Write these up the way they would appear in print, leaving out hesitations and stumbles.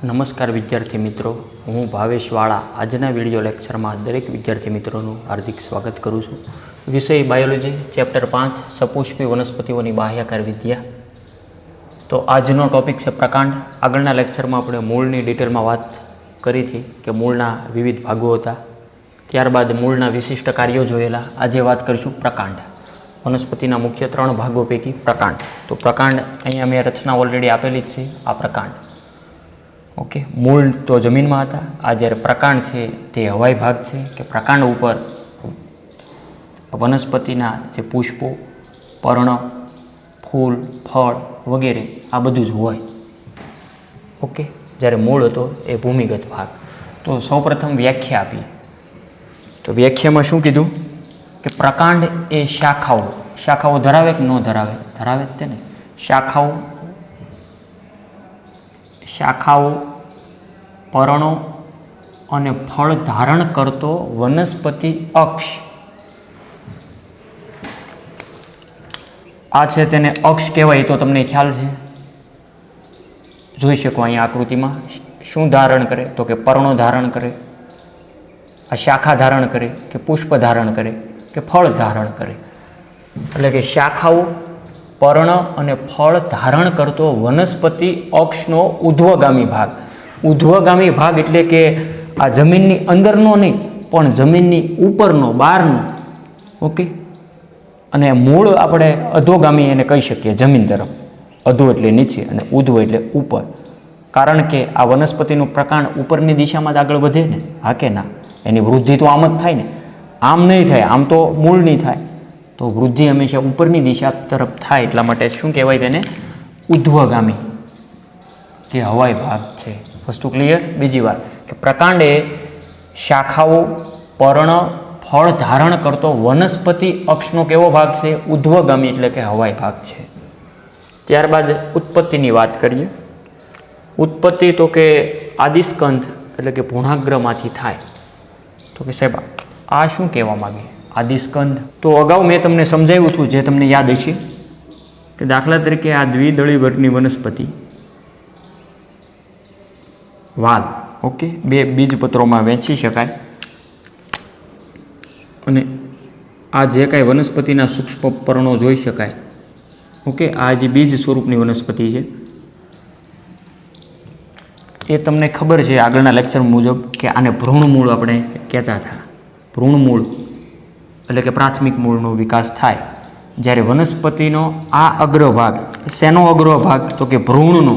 નમસ્કાર વિદ્યાર્થી મિત્રો, હું ભાવેશ વાળા આજના વિડીયો લેક્ચરમાં દરેક વિદ્યાર્થી મિત્રોનું હાર્દિક સ્વાગત કરું છું. વિષય બાયોલોજી, ચેપ્ટર 5 સપુષ્પી વનસ્પતિઓની બાહ્યાકાર વિદ્યા. તો આજનો ટોપિક છે પ્રકાંડ. આગળના લેક્ચરમાં આપણે મૂળની ડિટેલમાં વાત કરી હતી કે મૂળના વિવિધ ભાગો હતા, ત્યારબાદ મૂળના વિશિષ્ટ કાર્યો જોયેલા. આજે વાત કરીશું પ્રકાંડ. વનસ્પતિના મુખ્ય 3 ભાગો પૈકી પ્રકાંડ. તો પ્રકાંડ અહીંયા મેં રચના ઓલરેડી આપેલી જ છે. આ પ્રકાંડ ઓકે, મૂળ તો જમીનમાં હતા. આ જ્યારે પ્રકાંડ છે તે હવાઈ ભાગ છે કે પ્રકાંડ ઉપર વનસ્પતિના જે પુષ્પો, પર્ણ, ફૂલ, ફળ વગેરે આ બધું જ હોય. ઓકે, જ્યારે મૂળ હતો એ ભૂમિગત ભાગ. તો સૌપ્રથમ વ્યાખ્યા આપીએ. તો વ્યાખ્યામાં શું કીધું કે પ્રકાંડ એ શાખાઓ ધરાવે કે ન ધરાવે? ધરાવે જ તેને. શાખાઓ, પર્ણો અને ફળ ધારણ કરતો વનસ્પતિ અક્ષ. આ છે તેને અક્ષ કહેવાય. તો તમને ખ્યાલ છે, જોઈ શકો અહીંયા આકૃતિમાં. શું ધારણ કરે? તો કે પર્ણો ધારણ કરે, આ શાખા ધારણ કરે કે પુષ્પ ધારણ કરે કે ફળ ધારણ કરે. એટલે કે શાખાઓ, પર્ણ અને ફળ ધારણ કરતો વનસ્પતિ અક્ષનો ઉધ્વગામી ભાગ. ઉધ્વગામી ભાગ એટલે કે આ જમીનની અંદરનો નહીં, પણ જમીનની ઉપરનો, બહારનો. ઓકે, અને મૂળ આપણે અધોગામી એને કહી શકીએ, જમીન તરફ. અધો એટલે નીચે અને ઉધ્વ એટલે ઉપર. કારણ કે આ વનસ્પતિનું પ્રકાંડ ઉપરની દિશામાં જ આગળ વધે ને, હા કે ના? એની વૃદ્ધિ તો આમ જ થાય ને, આમ નહીં થાય. આમ તો મૂળ નહીં થાય. તો વૃદ્ધિ હંમેશા ઉપરની દિશા તરફ થાય. એટલા માટે શું કહેવાય તેને? ઉધ્વગામી, જે હવાઈ ભાગ છે. વસ્તુ ક્લિયર? બીજી વાત કે પ્રકાંડ એ શાખાઓ, પર્ણ, ફળ ધારણ કરતો વનસ્પતિ અક્ષનો કેવો ભાગ છે? ઉધ્વગામી એટલે કે હવાઈ ભાગ છે. ત્યારબાદ ઉત્પત્તિની વાત કરીએ. ઉત્પત્તિ તો કે આદિસ્કંધ એટલે કે ભૂણાગ્રમાંથી થાય. તો કે સાહેબ આ શું કહેવા માગે? આદિસ્કંધ તો અગાઉ મેં તમને સમજાવ્યું હતું, જે તમને યાદ હશે કે દાખલા તરીકે આ દ્વિદળી વર્ગની વનસ્પતિ વાલ, ઓકે, 2 બીજપત્રોમાં વહેંચી શકાય. અને આ જે કાંઈ વનસ્પતિના સૂક્ષ્મ પર્ણો જોઈ શકાય. ઓકે, આ જે બીજ સ્વરૂપની વનસ્પતિ છે એ તમને ખબર છે આગળના લેક્ચર મુજબ કે આને ભ્રૂણમૂળ આપણે કહેતા હતા. ભ્રૂણમૂળ એટલે કે પ્રાથમિક મૂળનો વિકાસ થાય જ્યારે વનસ્પતિનો આ અગ્રભાગ. શેનો અગ્રભાગ? તો કે ભ્રૂણનો.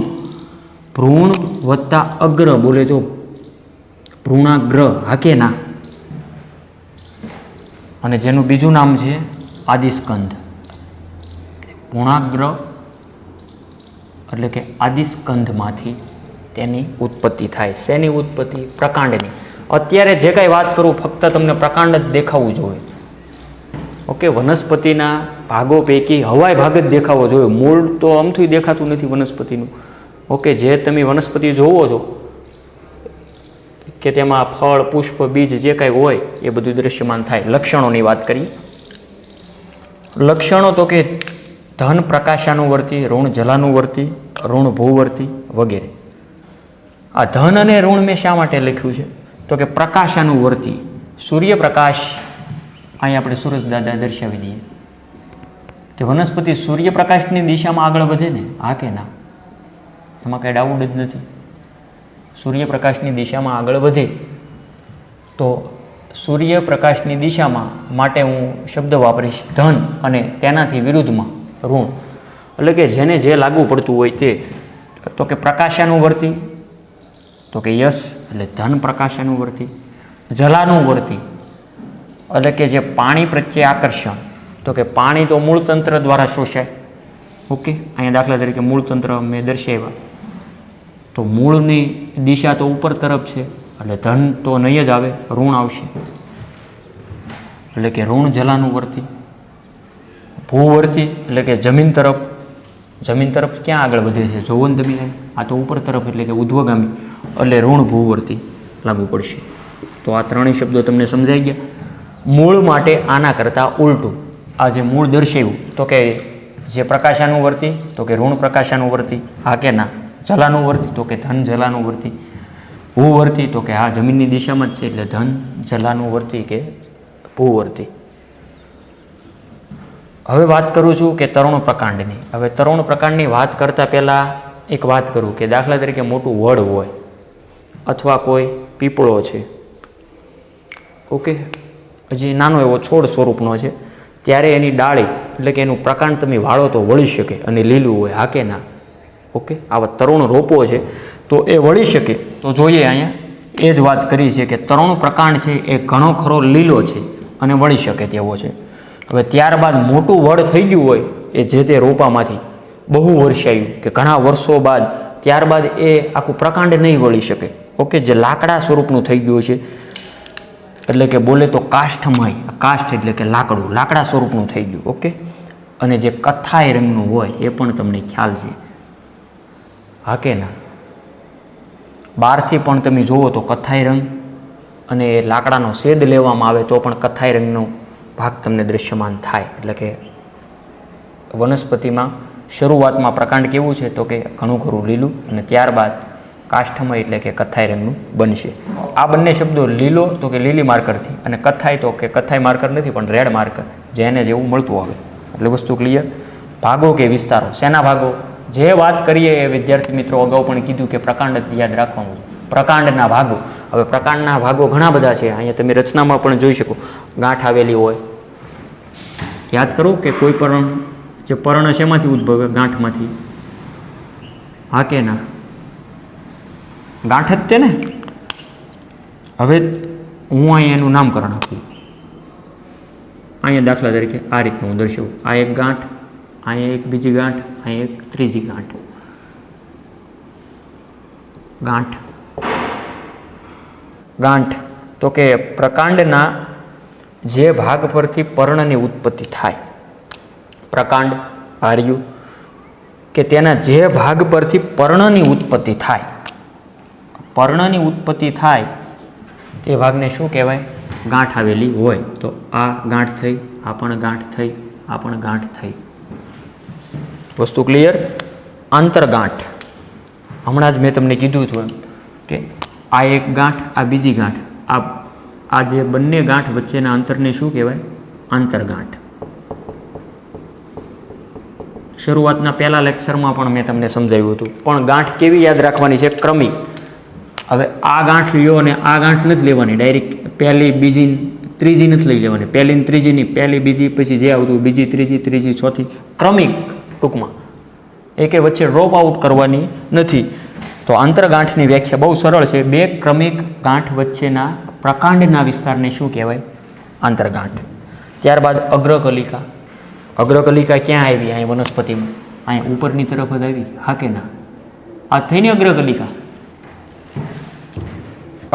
ભ્રૂણ વત્તા અગ્ર બોલે તો ભ્રૂણાગ્ર, હા કે ના? અને જેનું બીજું નામ છે આદિસ્કંધ. ભ્રૂણાગ્ર એટલે કે આદિસ્કંધમાંથી તેની ઉત્પત્તિ થાય. શેની ઉત્પત્તિ? પ્રકાંડની. અત્યારે જે કાંઈ વાત કરું ફક્ત તમને પ્રકાંડ જ દેખાવું જોઈએ. ઓકે, વનસ્પતિના ભાગો પૈકી હવાઈ ભાગ જ દેખાવો જોઈએ. મૂળ તો અમથું દેખાતું નથી વનસ્પતિનું. ઓકે, જે તમે વનસ્પતિ જોવો છો કે તેમાં ફળ, પુષ્પ, બીજ જે કાંઈ હોય એ બધું દૃશ્યમાન થાય. લક્ષણોની વાત કરીએ. લક્ષણો તો કે ધન પ્રકાશાનુવર્તી, ઋણ જલાનુવર્તી, ઋણ ભૂવર્તી વગેરે. આ ધન અને ઋણ મેં શા માટે લખ્યું છે? તો કે પ્રકાશાનુવર્તી, સૂર્યપ્રકાશ. અહીં આપણે સૂરજ દાદા દર્શાવી દઈએ. તે વનસ્પતિ સૂર્યપ્રકાશની દિશામાં આગળ વધે ને, હા કે ના? એમાં કાંઈ ડાઉટ જ નથી. સૂર્યપ્રકાશની દિશામાં આગળ વધે તો સૂર્યપ્રકાશની દિશામાં માટે હું શબ્દ વાપરીશ ધન અને તેનાથી વિરુદ્ધમાં ઋણ. એટલે કે જેને જે લાગુ પડતું હોય તે. તો કે પ્રકાશાનુવર્તી તો કે યશ એટલે ધન પ્રકાશાનુવર્તી. જલાનુવર્તી એટલે કે જે પાણી પ્રત્યે આકર્ષણ. તો કે પાણી તો મૂળતંત્ર દ્વારા શોષાય. ઓકે, અહીંયા દાખલા તરીકે મૂળતંત્ર મેં દર્શાવ્યા. તો મૂળની દિશા તો ઉપર તરફ છે એટલે ધન તો નહીં જ આવે, ઋણ આવશે. એટલે કે ઋણ જલાનુવર્તી. ભૂવર્તી એટલે કે જમીન તરફ. જમીન તરફ ક્યાં આગળ વધે છે? જોવો ને તમે. આ તો ઉપર તરફ એટલે કે ઉધ્વગામી એટલે ઋણ ભૂવર્તી લાગુ પડશે. તો આ 3 શબ્દો તમને સમજાઈ ગયા. મૂળ માટે આના કરતાં ઉલટું. આ જે મૂળ દર્શાવ્યું તો કે જે પ્રકાશાનુવર્તી તો કે ઋણ પ્રકાશાનુવર્તી, હા કે ના? જલાનુવર્તી તો કે ધન જલાનુવર્તી, ભૂવર્તી તો કે આ જમીનની દિશામાં જ છે એટલે ધન જલાનુવર્તી કે ભૂવર્તી. હવે વાત કરું છું કે તરુણ પ્રકાંડની. હવે તરુણ પ્રકાંડની વાત કરતાં પહેલાં એક વાત કરું કે દાખલા તરીકે મોટું વડ હોય અથવા કોઈ પીપળો છે, ઓકે, હજી નાનો એવો છોડ સ્વરૂપનો છે, ત્યારે એની ડાળી એટલે કે એનું પ્રકાંડ તમે વાળો તો વળી શકે અને લીલું હોય, હા કે ના? ઓકે, આવા તરુણ રોપો છે તો એ વળી શકે. તો જોઈએ અહીંયા એ જ વાત કરી છે કે તરુણ પ્રકાંડ છે એ ઘણો ખરો લીલો છે અને વળી શકે તેવો છે. હવે ત્યારબાદ મોટું વડ થઈ ગયું હોય એ જે તે રોપામાંથી બહુ વર્ષાયું કે ઘણા વર્ષો બાદ ત્યારબાદ એ આખું પ્રકાંડ નહીં વળી શકે. ઓકે, જે લાકડા સ્વરૂપનું થઈ ગયું છે એટલે કે બોલે તો કાષ્ઠમય, કાષ્ઠ એટલે કે લાકડું, લાકડા સ્વરૂપનું થઈ ગયું. ઓકે, અને જે કથ્થાઈ રંગનું હોય એ પણ તમને ખ્યાલ છે, હા કે ના? બહારથી પણ તમે જુઓ તો કથ્થાઈ રંગ અને એ લાકડાનો શેદ લેવામાં આવે તો પણ કથ્થાઈ રંગનો ભાગ તમને દૃશ્યમાન થાય. એટલે કે વનસ્પતિમાં શરૂઆતમાં પ્રકાંડ કેવું છે તો કે ઘણું ખરું લીલું અને ત્યારબાદ કાષ્ઠમય એટલે કે કથ્થાઈ રંગનું બનશે. આ બંને શબ્દો લીલો તો કે લીલી માર્કરથી અને કથ્થાઈ તો કે કથ્થાઈ માર્કર નથી પણ રેડ માર્કર, જેને જેવું મળતું આવે. એટલે વસ્તુ ક્લિયર. ભાગો કે વિસ્તારો, શેના ભાગો? જે વાત કરીએ એ વિદ્યાર્થી મિત્રો અગાઉ પણ કીધું કે પ્રકાંડ યાદ રાખવાનું, પ્રકાંડના ભાગો. હવે પ્રકાંડના ભાગો ઘણા બધા છે, અહીંયા તમે રચનામાં પણ જોઈ શકો. ગાંઠ આવેલી હોય, યાદ કરો કે કોઈ પણ જે પર્ણ શેમાંથી ઉદ્ભવે? ગાંઠમાંથી, હા કે ના? ગાંઠ જ તે ને. હવે હું અહીંયા એનું નામકરણ આપું. અહીંયા દાખલા તરીકે આ રીતનું હું દર્શાવું. આ એક ગાંઠ, અહીંયા એક બીજી ગાંઠ, અહીંયા એક ત્રીજી ગાંઠ. ગાંઠ ગાંઠ તો કે પ્રકાંડના જે ભાગ પરથી પર્ણની ઉત્પત્તિ થાય, પ્રકાંડ આર્યું કે તેના જે ભાગ પરથી પર્ણની ઉત્પત્તિ થાય, પર્ણની ઉત્પત્તિ થાય તે ભાગને શું કહેવાય? ગાંઠ આવેલી હોય. તો આ ગાંઠ થઈ, આ પણ ગાંઠ થઈ, આ પણ ગાંઠ થઈ. વસ્તુ ક્લિયર? આંતરગાંઠ હમણાં જ મેં તમને કીધું હતું એમ કે આ એક ગાંઠ, આ બીજી ગાંઠ, આ જે બંને ગાંઠ વચ્ચેના અંતરને શું કહેવાય? આંતરગાંઠ. શરૂઆતના પહેલા લેક્ચરમાં પણ મેં તમને સમજાવ્યું હતું. પણ ગાંઠ કેવી યાદ રાખવાની છે? ક્રમિક. હવે આ ગાંઠ લ્યો અને આ ગાંઠ નથી લેવાની ડાયરેક્ટ, પહેલી બીજી ત્રીજી નથી લઈ લેવાની, પહેલી ને ત્રીજીની, પહેલી બીજી પછી જે આવતું બીજી ત્રીજી ત્રીજી ચોથી, ક્રમિક. ટૂંકમાં એકે વચ્ચે ડ્રોપ આઉટ કરવાની નથી. તો આંતરગાંઠની વ્યાખ્યા બહુ સરળ છે. બે ક્રમિક ગાંઠ વચ્ચેના પ્રકાંડના વિસ્તારને શું કહેવાય? આંતરગાંઠ. ત્યારબાદ અગ્રકલિકા. અગ્રકલિકા ક્યાં આવી? અહીં વનસ્પતિમાં, અહીં ઉપરની તરફ જ આવી, હા કે ના? આ થઈને અગ્રકલિકા.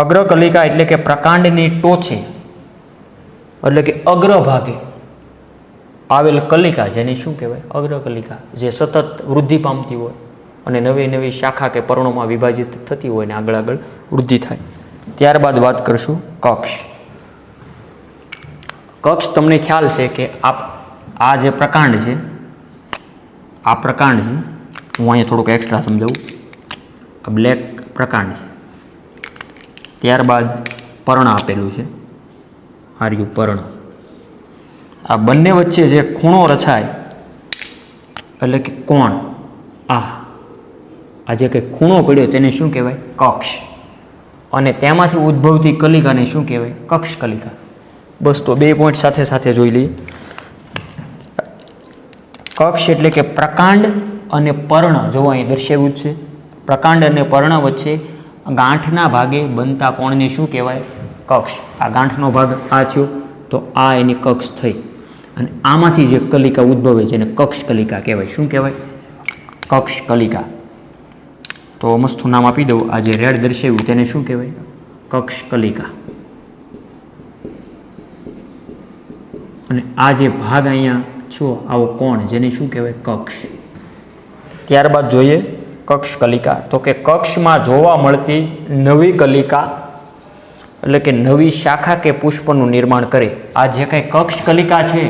અગ્રકલિકા એટલે કે પ્રકાંડની ટોચે એટલે કે અગ્રભાગે આવેલ કલિકા, જેને શું કહેવાય? અગ્રકલિકા. જે સતત વૃદ્ધિ પામતી હોય અને નવી નવી શાખા કે પર્ણોમાં વિભાજિત થતી હોય ને આગળ આગળ વૃદ્ધિ થાય. ત્યારબાદ વાત કરશું કક્ષ. કક્ષ તમને ખ્યાલ છે કે આ જે પ્રકાંડ છે, આ પ્રકાંડ છે, હું અહીંયા થોડુંક એક્સ્ટ્રા સમજાવું. આ બ્લેક પ્રકાંડ છે. ત્યારબાદ પર્ણ આપેલું છે, આર્યું પર્ણ. આ બંને વચ્ચે જે ખૂણો રચાય એટલે કે કોણ, આ જે કંઈ ખૂણો પડ્યો તેને શું કહેવાય? કક્ષ. અને તેમાંથી ઉદ્ભવતી કલિકાને શું કહેવાય? કક્ષ કલિકા. બસ, તો બે પોઈન્ટ સાથે સાથે જોઈ લઈએ. કક્ષ એટલે કે પ્રકાંડ અને પર્ણ, જો અહીં દર્શાવ્યું જ છે. પ્રકાંડ અને પર્ણ વચ્ચે ગાંઠના ભાગે બનતા કોણને શું કહેવાય? કક્ષ. આ ગાંઠનો ભાગ આ થયો તો આ એની કક્ષ થઈ, અને આમાંથી જે કલિકા ઉદ્ભવે છે એને કક્ષ કલિકા કહેવાય. શું કહેવાય? કક્ષ કલિકા. તો મસ્તું નામ આપી દઉં. આ જે રેડ દર્શાવ્યું તેને શું કહેવાય? કક્ષ કલિકા. અને આ જે ભાગ અહીંયા છો આવો કોણ, જેને શું કહેવાય? કક્ષ. ત્યારબાદ જોઈએ કક્ષ કલિકા. તો કે કક્ષમાં જોવા મળતી નવી કલિકા એટલે કે નવી શાખા કે પુષ્પનું નિર્માણ કરે. આ જે કંઈ કક્ષ કલિકા છે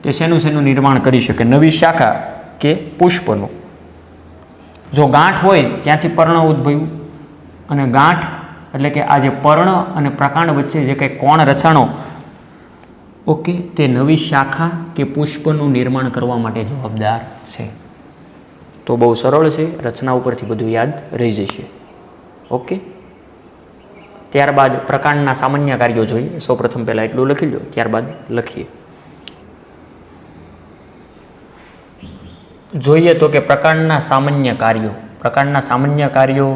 તે શેનું નિર્માણ કરી શકે? નવી શાખા કે પુષ્પનું. જો ગાંઠ હોય ત્યાંથી પર્ણ ઉદ્ભવ્યું, અને ગાંઠ એટલે કે આ જે પર્ણ અને પ્રકાંડ વચ્ચે જે કંઈ કોણ રચાણો, ઓકે, તે નવી શાખા કે પુષ્પનું નિર્માણ કરવા માટે જવાબદાર છે. તો બહુ સરળ છે, રચના ઉપરથી બધું યાદ રહી જશે. ઓકે, ત્યારબાદ પ્રકાંડના સામાન્ય કાર્યો જોઈએ. સૌપ્રથમ પહેલાં એટલું લખી લો, ત્યારબાદ લખીએ. જોઈએ તો કે પ્રકાંડના સામાન્ય કાર્યો. પ્રકાંડના સામાન્ય કાર્યો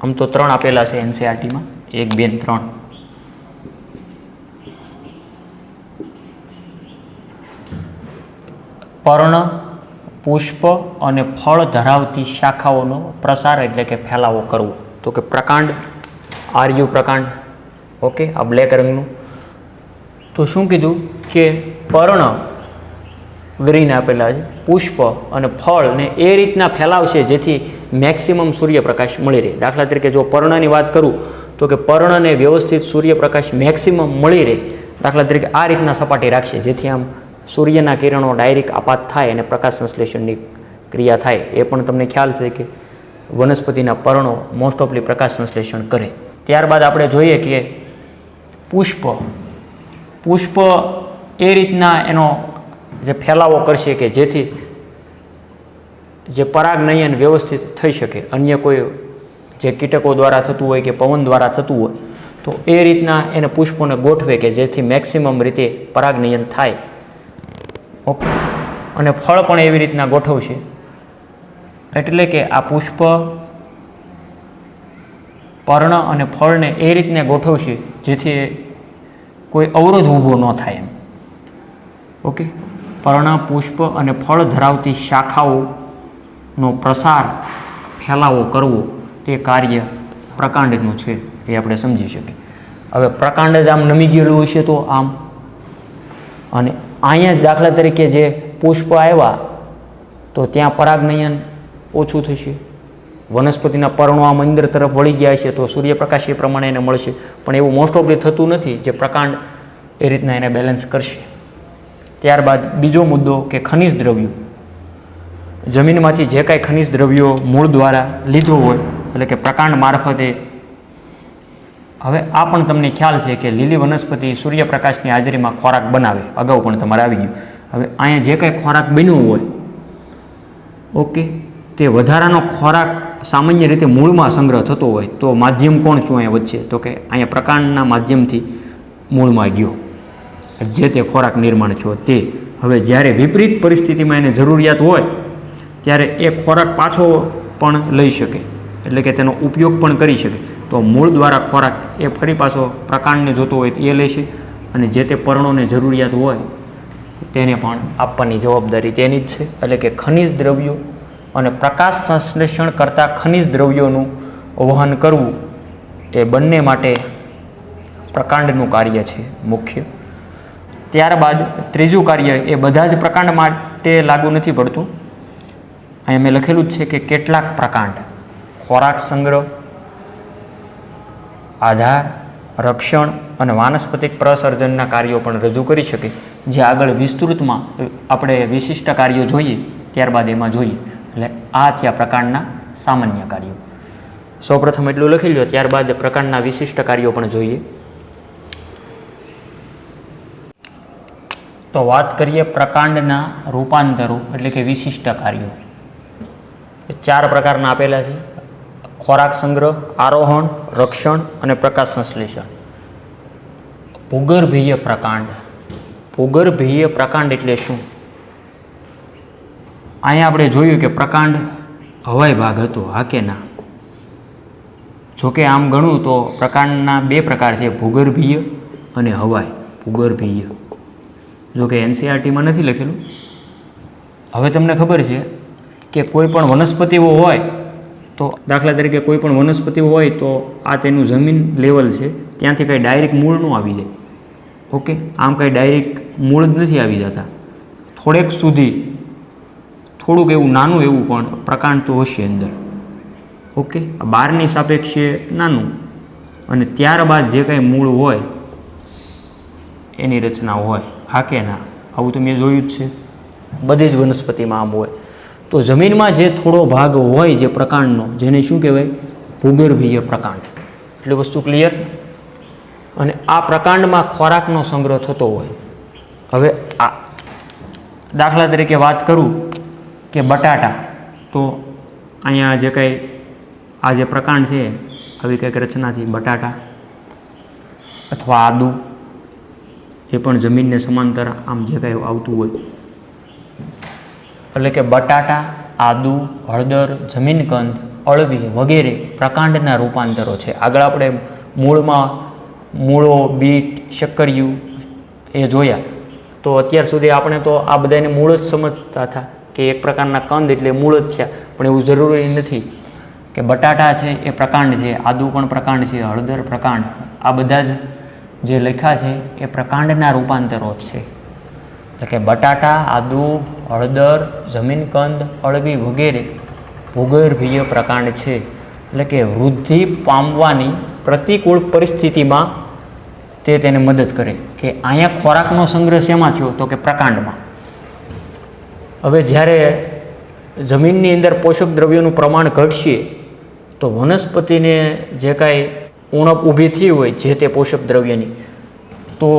આમ તો 3 આપેલા છે એનસીઆરટીમાં, 1, 2 ને 3. પર્ણ, પુષ્પ અને ફળ ધરાવતી શાખાઓનો પ્રસાર એટલે કે ફેલાવો કરવો. તો કે પ્રકાંડ, આર્યુ પ્રકાંડ, ઓકે, આ બ્લેક રંગનું. તો શું કીધું કે પર્ણ ગ્રીન આપેલા છે, પુષ્પ અને ફળને એ રીતના ફેલાવશે જેથી મેક્સિમમ સૂર્યપ્રકાશ મળી રહે. દાખલા તરીકે જો પર્ણની વાત કરું તો કે પર્ણને વ્યવસ્થિત સૂર્યપ્રકાશ મેક્સિમમ મળી રહે. દાખલા તરીકે આ રીતના સપાટી રાખશે જેથી આમ સૂર્યના કિરણો ડાયરેક્ટ આપાત થાય અને પ્રકાશ સંશ્લેષણની ક્રિયા થાય. એ પણ તમને ખ્યાલ છે કે વનસ્પતિના પર્ણો મોસ્ટ ઓફલી પ્રકાશ સંશ્લેષણ કરે. ત્યારબાદ આપણે જોઈએ કે પુષ્પ એ રીતના એનો જે ફેલાવો કરશે કે જેથી જે પરાગનયન વ્યવસ્થિત થઈ શકે. અન્ય કોઈ જે કીટકો દ્વારા થતું હોય કે પવન દ્વારા થતું હોય તો એ રીતના એને પુષ્પોને ગોઠવે કે જેથી મેક્સિમમ રીતે પરાગનયન થાય. ઓકે, અને ફળ પણ એવી રીતના ગોઠવશે. એટલે કે આ પુષ્પ, પર્ણ અને ફળને એ રીતને ગોઠવશે જેથી કોઈ અવરોધ ઊભો ન થાય એમ. ઓકે, પર્ણ, પુષ્પ અને ફળ ધરાવતી શાખાઓનો પ્રસાર, ફેલાવો કરવો તે કાર્ય પ્રકાંડનું છે, એ આપણે સમજી શકીએ. હવે પ્રકાંડ જ આમ નમી ગયેલું હશે તો આમ, અને અહીંયા દાખલા તરીકે જે પુષ્પ આવ્યા તો ત્યાં પરાગનયન ઓછું થશે. વનસ્પતિના પર્ણો આમ અંદર તરફ વળી ગયા છે તો સૂર્યપ્રકાશ એ પ્રમાણે એને મળશે. પણ એવું મોસ્ટ ઓફલી થતું નથી. જે પ્રકાંડ એ રીતના એને બેલેન્સ કરશે. ત્યારબાદ બીજો મુદ્દો કે ખનિજ દ્રવ્યો. જમીનમાંથી જે કાંઈ ખનિજ દ્રવ્યો મૂળ દ્વારા લીધો હોય એટલે કે પ્રકાંડ મારફતે. હવે આ પણ તમને ખ્યાલ છે કે લીલી વનસ્પતિ સૂર્યપ્રકાશની હાજરીમાં ખોરાક બનાવે. અગાઉ પણ તમારે આવી ગયું. હવે અહીંયા જે કાંઈ ખોરાક બન્યો હોય, ઓકે, તે વધારાનો ખોરાક સામાન્ય રીતે મૂળમાં સંગ્રહ થતો હોય તો માધ્યમ કોણ છું અહીંયા વચ્ચે? તો કે અહીંયા પ્રકાંડના માધ્યમથી મૂળમાં ગયો જે તે ખોરાક નિર્માણ થયો તે. હવે જ્યારે વિપરીત પરિસ્થિતિમાં એને જરૂરિયાત હોય ત્યારે એ ખોરાક પાછો પણ લઈ શકે, એટલે કે તેનો ઉપયોગ પણ કરી શકે. તો મૂળ દ્વારા ખોરાક એ ફરી પાછો પ્રકાંડને જોતો હોય તો એ લેશે, અને જે તે પર્ણોને જરૂરિયાત હોય તેને પણ આપવાની જવાબદારી તેની જ છે. એટલે કે ખનિજ દ્રવ્યો અને પ્રકાશ સંશ્લેષણ કરતાં ખનિજ દ્રવ્યોનું વહન કરવું એ બંને માટે પ્રકાંડનું કાર્ય છે મુખ્ય. ત્યારબાદ ત્રીજું કાર્ય એ બધા જ પ્રકાંડ માટે લાગુ નથી પડતું. અહીંયા મેં લખેલું જ છે કે કેટલાક પ્રકાંડ ખોરાક સંગ્રહ, આધાર, રક્ષણ અને વાનસ્પતિક પ્રસર્જનના કાર્યો પણ રજૂ કરી શકે, જે આગળ વિસ્તૃતમાં આપણે વિશિષ્ટ કાર્યો જોઈએ ત્યારબાદ એમાં જોઈએ. એટલે આ થયા પ્રકાંડના સામાન્ય કાર્યો. સૌપ્રથમ એટલું લખી લો, ત્યારબાદ પ્રકાંડના વિશિષ્ટ કાર્યો પણ જોઈએ. તો વાત કરીએ પ્રકાંડના રૂપાંતરો એટલે કે વિશિષ્ટ કાર્યો. 4 પ્રકારના આપેલા છે: ખોરાક સંગ્રહ, આરોહણ, રક્ષણ અને પ્રકાશ સંશ્લેષણ. ભૂગર્ભીય પ્રકાંડ. ભૂગર્ભીય પ્રકાંડ એટલે શું? અહીંયા આપણે જોયું કે પ્રકાંડ હવાઈ ભાગ હતો, હા કે ના? જોકે આમ ગણું તો પ્રકાંડના 2 પ્રકાર છે, ભૂગર્ભીય અને હવાઈ. ભૂગર્ભીય જોકે એનસીઆરટીમાં નથી લખેલું. હવે તમને ખબર છે કે કોઈ પણ વનસ્પતિઓ હોય તો દાખલા તરીકે કોઈ પણ વનસ્પતિઓ હોય તો આ તેનું જમીન લેવલ છે, ત્યાંથી કંઈ ડાયરેક્ટ મૂળ ન આવી જાય. ઓકે, આમ કંઈ ડાયરેક્ટ મૂળ જ નથી આવી જતા. થોડેક સુધી થોડુંક એવું નાનું એવું પણ પ્રકાંડ તો હશે અંદર. ઓકે, બહારની સાપેક્ષે નાનું, અને ત્યારબાદ જે કંઈ મૂળ હોય એની રચના હોય, હા કે ના? આવું તો મેં જોયું જ છે, બધી જ વનસ્પતિમાં આમ હોય. તો જમીનમાં જે થોડો ભાગ હોય જે પ્રકાંડનો, જેને શું કહેવાય? ભૂગર્ભીય પ્રકાંડ. એટલે વસ્તુ ક્લિયર? અને આ પ્રકાંડમાં ખોરાકનો સંગ્રહ થતો હોય. હવે આ દાખલા તરીકે વાત કરું કે બટાટા, તો અહીંયા જે કંઈ આ જે પ્રકાંડ છે આવી કંઈક રચનાથી બટાટા અથવા આદુ, એ પણ જમીનને સમાંતર આમ જે કંઈ આવતું હોય, એટલે કે બટાટા, આદુ, હળદર, જમીનકંદ, અળવી વગેરે પ્રકાંડના રૂપાંતરો છે. આગળ આપણે મૂળો, બીટ, શક્કરિયું એ જોયા. તો અત્યાર સુધી આપણે તો આ બધાને મૂળ જ સમજતા હતા કે એક પ્રકારના કંદ એટલે મૂળ જ થયા, પણ એવું જરૂરી નથી કે બટાટા છે એ પ્રકાંડ છે, આદુ પણ પ્રકાંડ છે, હળદર પ્રકાંડ. આ બધા જ જે લખ્યા છે એ પ્રકાંડના રૂપાંતરો જ છે. એટલે કે બટાટા, આદુ, હળદર, જમીનકંદ, અળવી વગેરે ભૂગર્ભીય પ્રકાંડ છે. એટલે કે વૃદ્ધિ પામવાની પ્રતિકૂળ પરિસ્થિતિમાં તે તેને મદદ કરે. કે અહીંયા ખોરાકનો સંગ્રહ શેમાં થયો? તો કે પ્રકાંડમાં. હવે જ્યારે જમીનની અંદર પોષક દ્રવ્યોનું પ્રમાણ ઘટશે તો વનસ્પતિને જે કાંઈ ઉણપ ઊભી થઈ હોય જે તે પોષક દ્રવ્યની, તો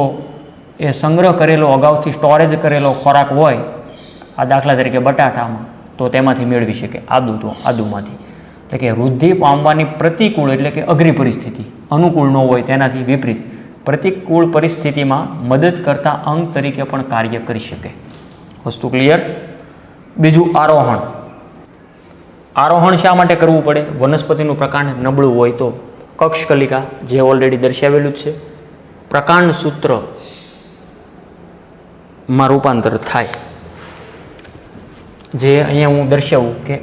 એ સંગ્રહ કરેલો, અગાઉથી સ્ટોરેજ કરેલો ખોરાક હોય, આ દાખલા તરીકે બટાટામાં, તો તેમાંથી મેળવી શકે. આદુમાંથી. એટલે કે વૃદ્ધિ પામવાની પ્રતિકૂળ એટલે કે અઘરી પરિસ્થિતિ, અનુકૂળ ન હોય તેનાથી વિપરીત પ્રતિકૂળ પરિસ્થિતિમાં મદદ કરતા અંગ તરીકે પણ કાર્ય કરી શકે. વસ્તુ ક્લિયર? બીજું આરોહણ. આરોહણ શા માટે કરવું પડે? વનસ્પતિનું પ્રકાંડ નબળું હોય તો કક્ષકલિકા, જે ઓલરેડી દર્શાવેલું જ છે, પ્રકાંડ સૂત્રમાં રૂપાંતર થાય. જે અહીંયા હું દર્શાવું કે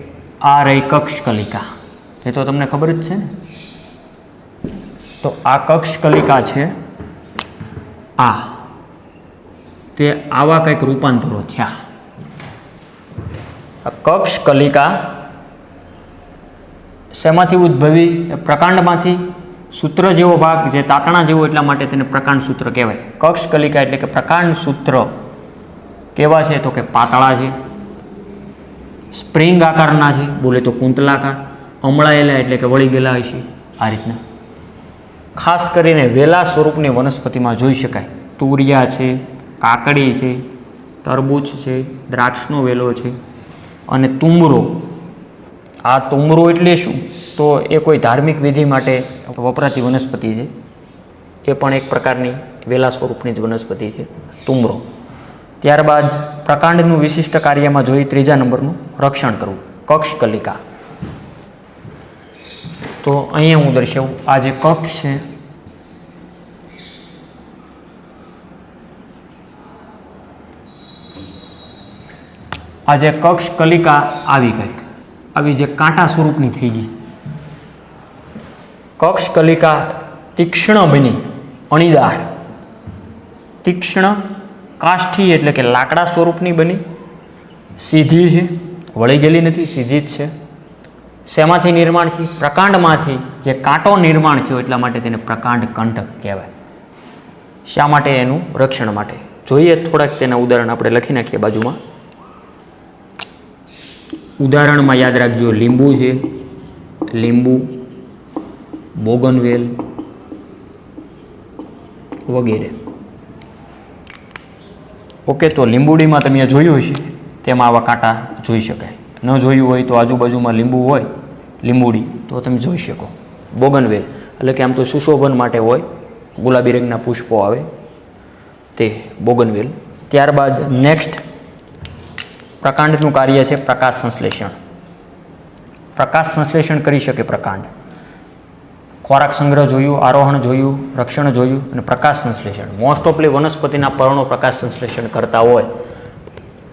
આ રહી કક્ષકલિકા, એ તો તમને ખબર જ છે ને. તો આ કક્ષકલિકા છે, આ તે આવા કંઈક રૂપાંતરો થયા. કક્ષકલિકા શેમાંથી ઉદ્ભવી? પ્રકાંડમાંથી. સૂત્ર જેવો ભાગ, જે તાતણા જેવો, એટલા માટે તેને પ્રકાંડ સૂત્ર કહેવાય. કક્ષકલિકા એટલે કે પ્રકાંડ સૂત્ર કેવા છે? તો કે પાતળા છે, સ્પ્રિંગ આકારના છે, બોલે તો કુંતલાકાર, અમળાયેલા એટલે કે વળી ગયેલા હશે. આ રીતના ખાસ કરીને વેલા સ્વરૂપની વનસ્પતિમાં જોઈ શકાય. તુરિયા છે, કાકડી છે, તરબૂચ છે, દ્રાક્ષનો વેલો છે અને તુમરો. આ તુમરો એટલે શું? તો એ કોઈ ધાર્મિક વિધિ માટે વપરાતી વનસ્પતિ છે. એ પણ એક પ્રકારની વેલા સ્વરૂપની જ વનસ્પતિ છે, તુમરો. ત્યારબાદ પ્રકાંડનું વિશિષ્ટ કાર્યમાં જોઈ ત્રીજા નંબરનું રક્ષણ કરવું, કક્ષકલિકા. તો અહીંયા હું દર્શાવું, આ જે કક્ષ છે, આ જે કક્ષકલિકા આવી કંઈક આવી જે કાંટા સ્વરૂપની થઈ ગઈ. કક્ષકલિકા તીક્ષ્ણ બની, અણીદાર, તીક્ષ્ણ, કાષ્ઠી એટલે કે લાકડા સ્વરૂપની બની, સીધી છે, વળી ગયેલી નથી, સીધી જ છે. શેમાંથી નિર્માણ થઈ? પ્રકાંડમાંથી જે કાંટો નિર્માણ થયો એટલા માટે તેને પ્રકાંડ કંટક કહેવાય. શા માટે? એનું રક્ષણ માટે. જોઈએ થોડાક તેના ઉદાહરણ આપણે લખી નાખીએ બાજુમાં. ઉદાહરણમાં યાદ રાખજો, લીંબુ છે, લીંબુ, બોગનવેલ વગેરે. ઓકે, તો લીંબુડીમાં તમે જોયું હશે, તેમાં આવા કાંટા જોઈ શકાય. ન જોયું હોય તો આજુબાજુમાં લીંબુ હોય, લીંબુડી, તો તમે જોઈ શકો. બોગનવેલ એટલે કે આમ તો સુશોભન માટે હોય, ગુલાબી રંગના પુષ્પો આવે તે બોગનવેલ. ત્યારબાદ નેક્સ્ટ પ્રકાંડનું કાર્ય છે પ્રકાશ સંશ્લેષણ. પ્રકાશ સંશ્લેષણ કરી શકે પ્રકાંડ. ખોરાક સંગ્રહ જોયું, આરોહણ જોયું, રક્ષણ જોયું અને પ્રકાશ સંશ્લેષણ. મોસ્ટ ઓફલી વનસ્પતિના પર્ણો પ્રકાશ સંશ્લેષણ કરતા હોય,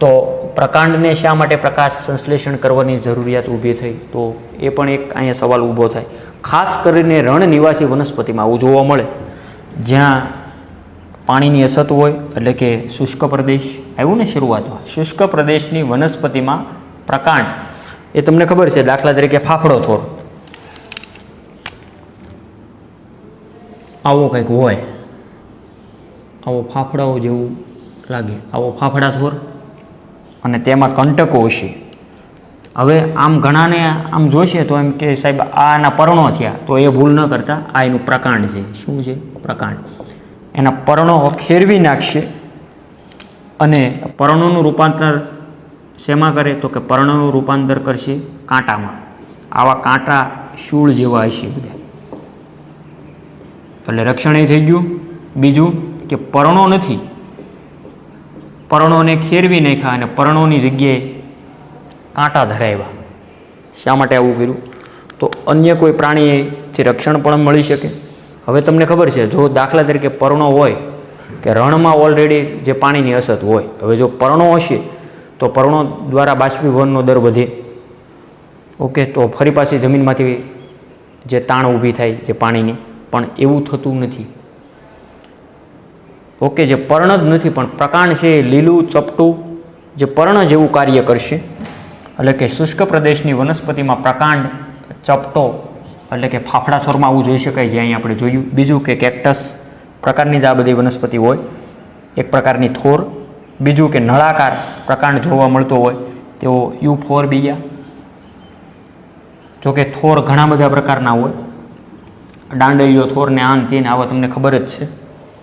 તો પ્રકાંડને શા માટે પ્રકાશ સંશ્લેષણ કરવાની જરૂરિયાત ઊભી થઈ? તો એ પણ એક અહીંયા સવાલ ઊભો થાય. ખાસ કરીને રણ નિવાસી વનસ્પતિમાં આવું જોવા મળે, જ્યાં પાણીની અછત હોય, એટલે કે શુષ્ક પ્રદેશ આવ્યું ને શરૂઆતમાં, શુષ્ક પ્રદેશની વનસ્પતિમાં પ્રકાંડ, એ તમને ખબર છે, દાખલા તરીકે ફાફડો છોડ આવો કંઈક હોય, આવો ફાફડાઓ જેવું લાગે, આવો ફાફડા થોર, અને તેમાં કંટકો હશે. હવે આમ ઘણાને આમ જોશે તો એમ કે સાહેબ આના પર્ણો થયા, તો એ ભૂલ ન કરતા. આ એનું પ્રકાંડ છે. શું છે? પ્રકાંડ. એના પર્ણો ખેરવી નાખશે અને પર્ણોનું રૂપાંતર શેમાં કરે? તો કે પર્ણોનું રૂપાંતર કરશે કાંટામાં. આવા કાંટા શૂળ જેવા હશે બધા. એટલે રક્ષણ એ થઈ ગયું. બીજું કે પર્ણો નથી, પર્ણોને ખેરવી નાખ્યા અને પર્ણોની જગ્યાએ કાંટા ધરાવ્યા. શા માટે આવું કર્યું? તો અન્ય કોઈ પ્રાણીથી રક્ષણ પણ મળી શકે. હવે તમને ખબર છે, જો દાખલા તરીકે પર્ણો હોય કે રણમાં ઓલરેડી જે પાણીની અછત હોય, હવે જો પર્ણો હશે તો પર્ણો દ્વારા બાષ્પીભવનનો દર વધે. ઓકે, તો ફરી પાછી જમીનમાંથી જે તાણ ઊભી થાય જે પાણીની, પણ એવું થતું નથી. ઓકે, જે પર્ણ જ નથી પણ પ્રકાંડ છે એ લીલું ચપટું જે પર્ણ જેવું કાર્ય કરશે. એટલે કે શુષ્ક પ્રદેશની વનસ્પતિમાં પ્રકાંડ ચપટો એટલે કે ફાફડા છોડમાં આવું જોઈ શકાય, જે અહીં આપણે જોયું. બીજું કે કેક્ટસ પ્રકારની જ આ બધી વનસ્પતિ હોય, એક પ્રકારની થોર. બીજું કે નળાકાર પ્રકાંડ જોવા મળતો હોય તેઓ યુફોર્બિયા. જોકે થોર ઘણા બધા પ્રકારના હોય, દાંડલીઓ થોરને આન તેને આવા તમને ખબર જ છે.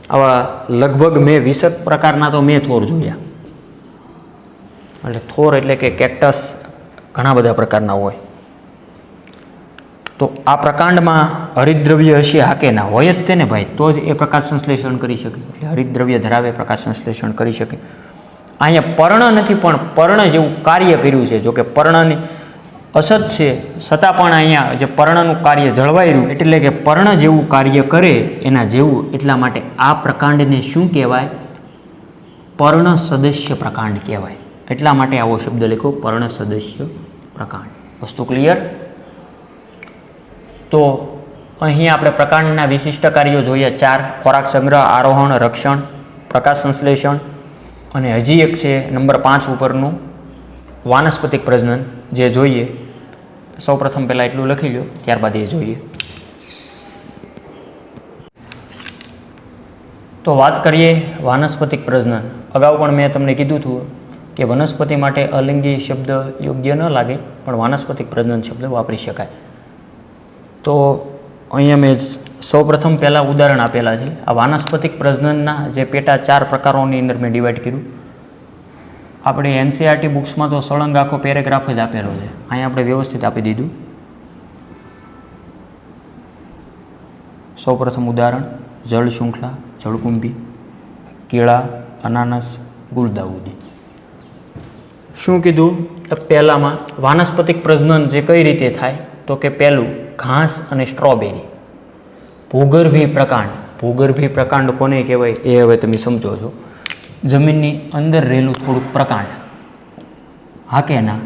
આવા લગભગ મેં 20 પ્રકારના તો મેં થોર જોયા. એટલે થોર એટલે કે કેક્ટસ ઘણા બધા પ્રકારના હોય. તો આ પ્રકાંડમાં હરિતદ્રવ્ય હશે હા કે ના? હોય જ તેને ભાઈ, તો જ એ પ્રકાશ સંશ્લેષણ કરી શકે. એટલે હરિતદ્રવ્ય ધરાવે પ્રકાશ સંશ્લેષણ કરી શકે. અહીંયા પર્ણ નથી પણ પર્ણ જેવું કાર્ય કર્યું છે. જોકે પર્ણની અછત છે છતાં પણ અહીંયા જે પર્ણનું કાર્ય જળવાઈ રહ્યું, એટલે કે પર્ણ જેવું કાર્ય કરે એના જેવું. એટલા માટે આ પ્રકાંડને શું કહેવાય? પર્ણ સદસ્ય પ્રકાંડ કહેવાય. એટલા માટે આવો શબ્દ લખ્યો, પર્ણ સદસ્ય પ્રકાંડ. વસ્તુ ક્લિયર? તો અહીં આપણે પ્રકાંડના વિશિષ્ટ કાર્યો જોઈએ 4: ખોરાક સંગ્રહ, આરોહણ, રક્ષણ, પ્રકાશ સંશ્લેષણ. અને હજી એક છે નંબર 5 ઉપરનું વાનસ્પતિક પ્રજનન, જે જોઈએ. સૌપ્રથમ પહેલાં એટલું લખી લો, ત્યારબાદ એ જોઈએ. તો વાત કરીએ વાનસ્પતિક પ્રજનન. અગાઉ પણ મેં તમને કીધું હતું કે વનસ્પતિ માટે અલિંગી શબ્દ યોગ્ય ન લાગે, પણ વાનસ્પતિક પ્રજનન શબ્દ વાપરી શકાય. તો અહીંયા મેં સૌપ્રથમ પહેલાં ઉદાહરણ આપેલા છે. આ વાનસ્પતિક પ્રજનનના જે પેટા 4 પ્રકારોની અંદર મેં ડિવાઈડ કર્યું. આપણે એનસીઆરટી બુક્સમાં તો સળંગ આખો પેરેગ્રાફ જ આપેલો છે, અહીંયા આપણે વ્યવસ્થિત આપી દીધું. સૌપ્રથમ ઉદાહરણ: જળ શૃંખલા, જળકુંભી, કેળા, અનાનસ, ગુલદાઉદી. શું કીધું? પહેલામાં વાનસ્પતિક પ્રજનન જે કઈ રીતે થાય? તો કે પહેલું ઘાસ અને સ્ટ્રોબેરી. ભૂગર્ભી પ્રકાંડ. ભૂગર્ભી પ્રકાંડ કોને કહેવાય એ હવે તમે સમજો છો. જમીનની અંદર રહેલું થોડુંક પ્રકાંડ, હા કે ના?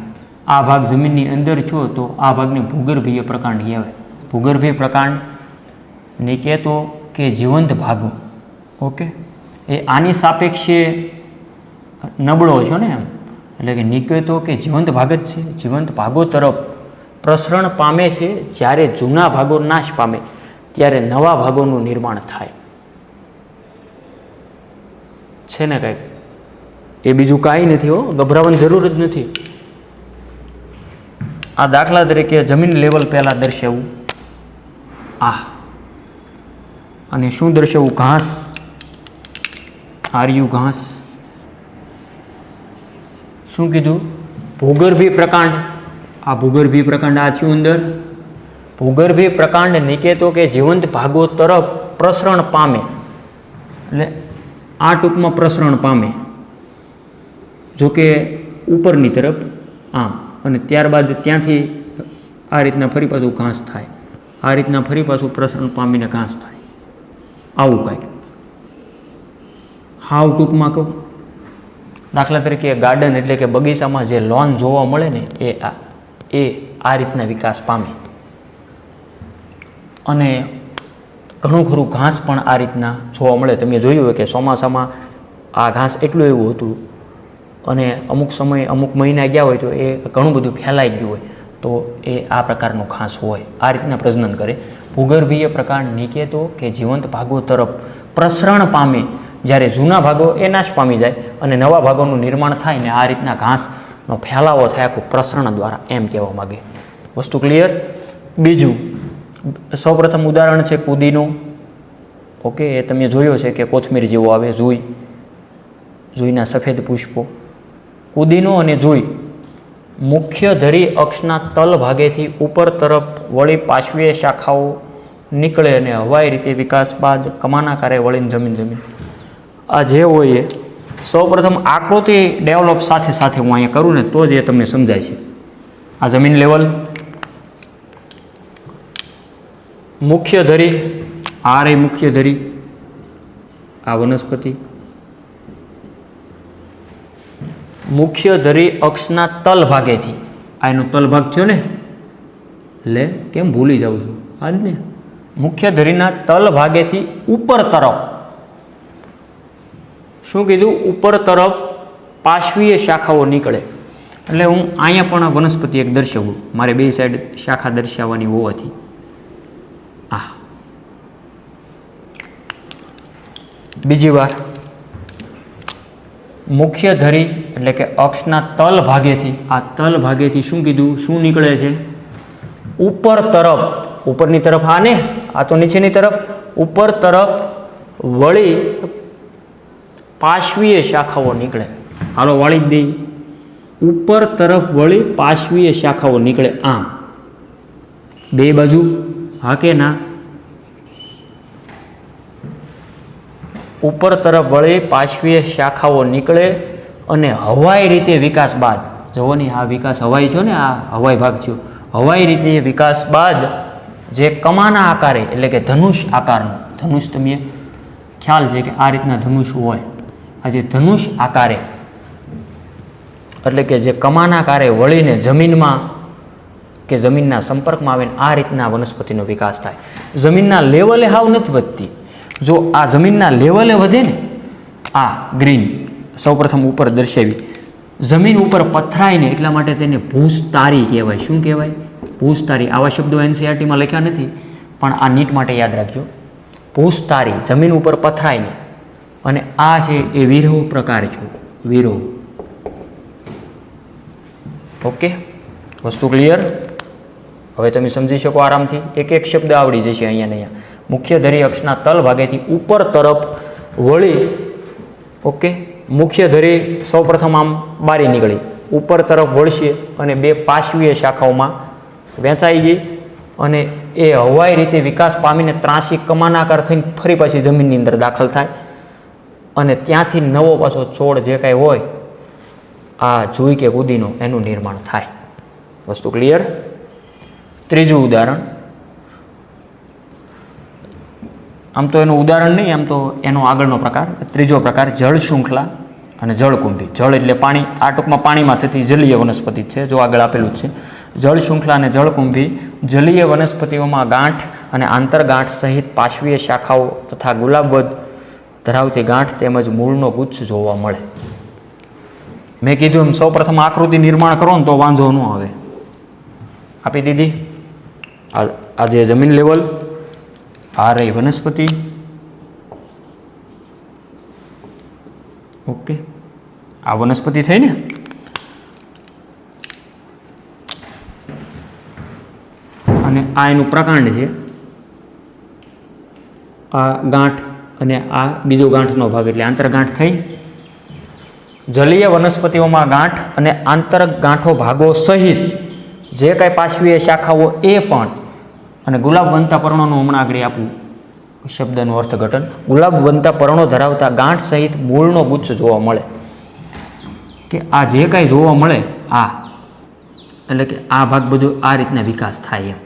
આ ભાગ જમીનની અંદર થયો તો આ ભાગને ભૂગર્ભીય પ્રકાંડ કહેવાય. ભૂગર્ભીય પ્રકાંડ ને કહેતો કે જીવંત ભાગો. ઓકે, એ આની સાપેક્ષે નબળો છો ને એમ, એટલે કે નિકેતો કે જીવંત ભાગ જ છે. જીવંત ભાગો તરફ પ્રસરણ પામે છે. જ્યારે જૂના ભાગો નાશ પામે ત્યારે નવા ભાગોનું નિર્માણ થાય છે ને કંઈક. એ બીજું કાંઈ નથી હો, ગભરાવાની જરૂર જ નથી. આ દાખલા તરીકે જમીન લેવલ પહેલાં દર્શાવવું, આ અને શું દર્શાવવું? ઘાસ, આર્યું ઘાસ. શું કીધું? ભૂગર્ભી પ્રકાંડ. આ ભૂગર્ભી પ્રકાંડ આ થયું અંદર. ભૂગર્ભી પ્રકાંડ નિકેતો કે જીવંત ભાગો તરફ પ્રસરણ પામે, એટલે આ ટૂંકમાં પ્રસરણ પામે, જોકે ઉપરની તરફ આમ, અને ત્યારબાદ ત્યાંથી આ રીતના ફરી પાછું ઘાસ થાય, આ રીતના ફરી પાછું પ્રસરણ પામીને ઘાસ થાય. આવું કાંઈક હાવ ટૂંકમાં કહું. દાખલા તરીકે ગાર્ડન એટલે કે બગીચામાં જે લોન જોવા મળે ને એ આ રીતના વિકાસ પામે. અને ઘણું ખરું ઘાસ પણ આ રીતના જોવા મળે. તમે જોયું હોય કે ચોમાસામાં આ ઘાસ એટલું એવું હતું અને અમુક સમય અમુક મહિના ગયા હોય તો એ ઘણું બધું ફેલાઈ ગયું હોય, તો એ આ પ્રકારનું ઘાસ હોય. આ રીતના પ્રજનન કરે. ભૂગર્ભીય પ્રકાંડ નિકેતો કે જીવંત ભાગો તરફ પ્રસરણ પામે, જ્યારે જૂના ભાગો એ નાશ પામી જાય અને નવા ભાગોનું નિર્માણ થાય ને આ રીતના ઘાસ નો ફેલાવો થાય આખું પ્રસરણ દ્વારા, એમ કહેવા માગે. વસ્તુ ક્લિયર? બીજું, સૌપ્રથમ ઉદાહરણ છે કુદીનો. ઓકે, એ તમે જોયો છે કે કોથમીર જેવો આવે, જુઈના સફેદ પુષ્પો. કુદીનો અને જુઈ મુખ્ય ધરી અક્ષના તલ ભાગેથી ઉપર તરફ વળી પાર્શ્વીય શાખાઓ નીકળે અને હવાઈ રીતે વિકાસ બાદ કમાનાકારે વળીને જમીન. આ જે હોય એ સૌપ્રથમ આકૃતિ ડેવલપ સાથે સાથે હું અહીંયા કરું ને તો જ એ તમને સમજાય છે. આ જમીન લેવલ, મુખ્ય ધરી, આ રે મુખ્ય ધરી, આ વનસ્પતિ. મુખ્ય ધરી અક્ષના તલ ભાગેથી, આ એનો તલ ભાગ થયો ને, લે કેમ ભૂલી જાઉં છું આજ ને. મુખ્ય ધરીના તલ ભાગેથી ઉપર તરફ, શું કીધું? ઉપર તરફ પાર્શ્વીય શાખાઓ નીકળે. એટલે હું અહીંયા પણ વનસ્પતિ એક દર્શાવું, મારે બે સાઈડ શાખા દર્શાવવાની હોવાથી. આ બીજી વાર મુખ્ય ધરી એટલે કે અક્ષના તલ ભાગેથી, આ તલ ભાગેથી શું કીધું? શું નીકળે છે? ઉપર તરફ, ઉપરની તરફ, આ ને, આ તો નીચેની તરફ. ઉપર તરફ વળી પાર્શ્વીય શાખાઓ નીકળે. હાલો વાળી જ દઈ. ઉપર તરફ વળી પાર્શ્વીય શાખાઓ નીકળે. આમ બે બાજુ, હા કે ના? ઉપર તરફ વળી પાર્શ્વીય શાખાઓ નીકળે અને હવાઈ રીતે વિકાસ બાદ, જુઓ ને આ વિકાસ હવાઈ થયો ને, આ હવાઈ ભાગ થયો. હવાઈ રીતે વિકાસ બાદ જે કમાના આકારે એટલે કે ધનુષ આકારનું, ધનુષ તમને ખ્યાલ છે કે આ રીતના ધનુષ હોય. આ જે ધનુષ આકારે એટલે કે જે કમાના આકારે વળીને જમીનમાં કે જમીનના સંપર્કમાં આવીને આ રીતના વનસ્પતિનો વિકાસ થાય. જમીનના લેવલે હાવ નથી વધતી. જો આ જમીનના લેવલે વધે ને, આ ગ્રીન સૌપ્રથમ ઉપર દર્શાવી, જમીન ઉપર પથરાઈને, એટલા માટે તેને ભૂસ્તારી કહેવાય. શું કહેવાય? ભૂસ્તારી. આવા શબ્દો એનસીઆરટીમાં લખ્યા નથી, પણ આ નીટ માટે યાદ રાખજો. ભૂસ્તારી, જમીન ઉપર પથરાઈને. અને આ છે એ વિરોહ પ્રકાર છે, વિરોહ. ઓકે, વસ્તુ ક્લિયર? હવે તમે સમજી શકો આરામથી. એક એક શબ્દ આવડી જશે અહીંયા ને અહીંયા. મુખ્ય ધરી અક્ષના તલ ભાગેથી ઉપર તરફ વળી, ઓકે, મુખ્ય ધરી સૌપ્રથમ આમ બારી નીકળી, ઉપર તરફ વળશે અને બે પાર્શ્વીય શાખાઓમાં વહેંચાઈ ગઈ અને એ હવાઈ રીતે વિકાસ પામીને ત્રાસી કમાનાકાર થઈને ફરી પાછી જમીનની અંદર દાખલ થાય અને ત્યાંથી નવો પાછો છોડ જે કાંઈ હોય, આ જુઈ કે કુદીનો, એનું નિર્માણ થાય. વસ્તુ ક્લિયર? ત્રીજું ઉદાહરણ, આમ તો એનું ઉદાહરણ નહીં, આમ તો એનો આગળનો પ્રકાર, ત્રીજો પ્રકાર જળ શૃંખલા અને જળકુંભી. જળ એટલે પાણી, આ ટૂંકમાં પાણીમાં થતી જલીય વનસ્પતિ છે, જો આગળ આપેલું જ છે. જળ શૃંખલા અને જળકુંભી જલીય વનસ્પતિઓમાં ગાંઠ અને આંતરગાંઠ સહિત પાર્શ્વીય શાખાઓ તથા ગુલાબવધ ધરાવતી ગાંઠ તેમજ મૂળનો ગુચ્છ જોવા મળે. મેં કીધું એમ સૌપ્રથમ આકૃતિ નિર્માણ કરો ને તો વાંધો ન આવે. આપી દીધી. આ જે જમીન લેવલ, આ રહી વનસ્પતિ. ઓકે, આ વનસ્પતિ થઈ ને. અને આ એનું પ્રકાંડ છે, આ ગાંઠ અને આ બીજો ગાંઠનો ભાગ એટલે આંતરગાંઠ થઈ. જલીય વનસ્પતિઓમાં ગાંઠ અને આંતરગાંઠો ભાગો સહિત જે કાંઈ પાર્શ્વીય શાખાઓ એ પણ, અને ગુલાબ બનતા પર્ણોનું હમણાં આગળ આપું શબ્દનું અર્થઘટન, ગુલાબ બનતા પર્ણો ધરાવતા ગાંઠ સહિત મૂળનો ગુચ્છ જોવા મળે. કે આ જે કાંઈ જોવા મળે, આ એટલે કે આ ભાગ બધો આ રીતના વિકાસ થાય એમ.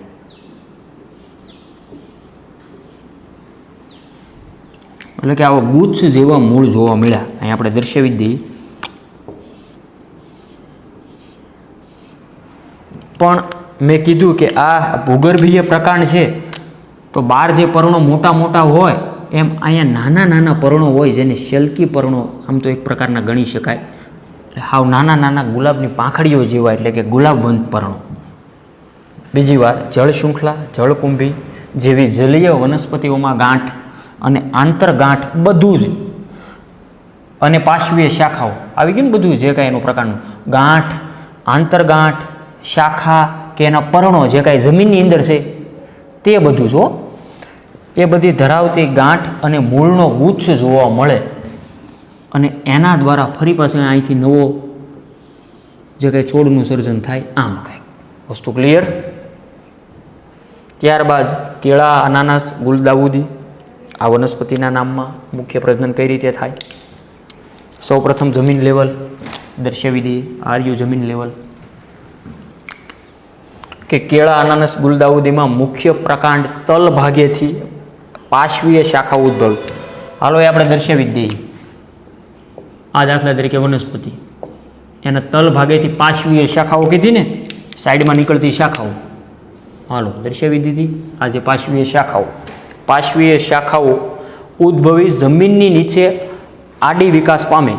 એટલે કે આવો ગુચ્છ જેવા મૂળ જોવા મળ્યા. અહીં આપણે દર્શાવી જ દઈએ. પણ મેં કીધું કે આ ભૂગર્ભીય પ્રકાંડ છે, તો બહાર જે પર્ણો મોટા મોટા હોય એમ અહીંયા નાના નાના પર્ણો હોય, જેને શેલકી પર્ણો આમ તો એક પ્રકારના ગણી શકાય. એટલે હાવ નાના નાના ગુલાબની પાંખડીઓ જેવા, એટલે કે ગુલાબવંત પર્ણો. બીજી વાર, જળ શૃંખલા, જળકુંભી જેવી જલીય વનસ્પતિઓમાં ગાંઠ અને આંતરગાંઠ બધું જ, અને પાર્શ્વીય શાખાઓ આવી ગયું ને બધું જે કાંઈ એનું પ્રકારનું ગાંઠ, આંતરગાંઠ, શાખા કે એના પર્ણો જે કાંઈ જમીનની અંદર છે તે બધું જો એ બધી ધરાવતી ગાંઠ અને મૂળનો ગુચ્છ જોવા મળે અને એના દ્વારા ફરી પાછું અહીંથી નવો જે કાંઈ છોડનું સર્જન થાય આમ કાંઈ વસ્તુ ક્લિયર. ત્યારબાદ કેળા, અનાનસ, ગુલદાઉદી આ વનસ્પતિના નામમાં મુખ્ય પ્રજનન કઈ રીતે થાય? સૌપ્રથમ જમીન લેવલ દર્શાવી દઈએ. આર્યુ જમીન લેવલ કે કેળા, અનાનસ, ગુલદાઉદીમાં મુખ્ય પ્રકાંડ તલ ભાગેથી પાર્શ્વીય શાખા ઉદ્ભવ. હાલો એ આપણે દર્શાવી જ દઈએ. આ દાખલા તરીકે વનસ્પતિ એના તલ ભાગેથી પાર્શ્વીય શાખાઓ કીધી ને, સાઈડમાં નીકળતી શાખાઓ, હાલો દર્શાવી દીધી. આ જે પાર્શ્વીય શાખાઓ ઉદ્ભવી જમીનની નીચે આડી વિકાસ પામે.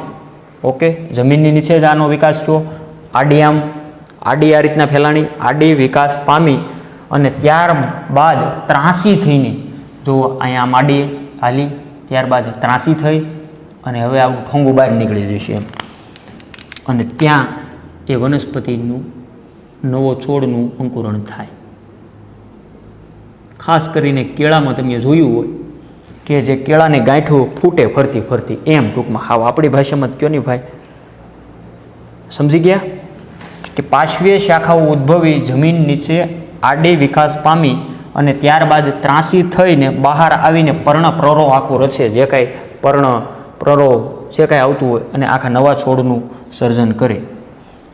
ઓકે, જમીનની નીચે જ આનો વિકાસ થયો. આડી આ રીતના ફેલાણી આડી વિકાસ પામી અને ત્યારબાદ ત્રાસી થઈને જો અહીંયા આમ આડી હાલી, ત્યારબાદ ત્રાસી થઈ અને હવે આપણું ઠોંગું બહાર નીકળી જશે એમ. અને ત્યાં એ વનસ્પતિનું નવો છોડનું અંકુરણ થાય. ખાસ કરીને કેળામાં તમે જોયું હોય કે જે કેળાની ગાંઠો ફૂટે ફરતી ફરતી એમ, ટૂંકમાં હાવ આપણી ભાષામાં કયો નહીં ભાઈ, સમજી ગયા? કે પાર્શ્વીય શાખાઓ ઉદ્ભવી જમીન નીચે આડી વિકાસ પામી અને ત્યારબાદ ત્રાસી થઈને બહાર આવીને પર્ણપ્રરો આખું રચે, જે કાંઈ પર્ણપ્રરો જે કાંઈ આવતું હોય અને આખા નવા છોડનું સર્જન કરે.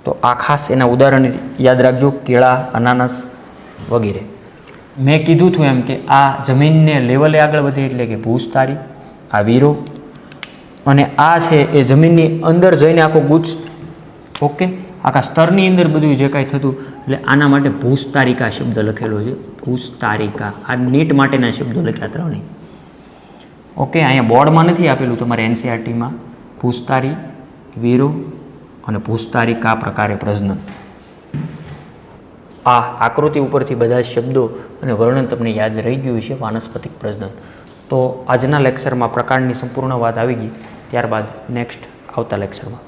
તો આ ખાસ એના ઉદાહરણ યાદ રાખજો, કેળા, અનાનસ વગેરે. મેં કીધું હતું એમ કે આ જમીનને લેવલે આગળ વધે એટલે કે ભૂસ્તારી, આ વીરો, અને આ છે એ જમીનની અંદર જઈને આખો ગુચ્છ. ઓકે, આખા સ્તરની અંદર બધું જે કાંઈ થતું, એટલે આના માટે ભૂસ્તારિકા શબ્દ લખેલો છે. ભૂસ્તારિકા, આ નીટ માટેના શબ્દો લખ્યા ત્રણેય. ઓકે, અહીંયા બોર્ડમાં નથી આપેલું, તમારે એનસીઆરટીમાં ભૂસ્તારી, વીરો અને ભૂસ્તારિકા પ્રકારે પ્રજનન. આ આકૃતિ ઉપરથી બધા શબ્દો અને વર્ણન તમને યાદ રહી ગયું છે વાનસ્પતિક પ્રજનન. તો આજના લેક્ચરમાં પ્રકારની સંપૂર્ણ વાત આવી ગઈ. ત્યારબાદ નેક્સ્ટ આવતા લેક્ચરમાં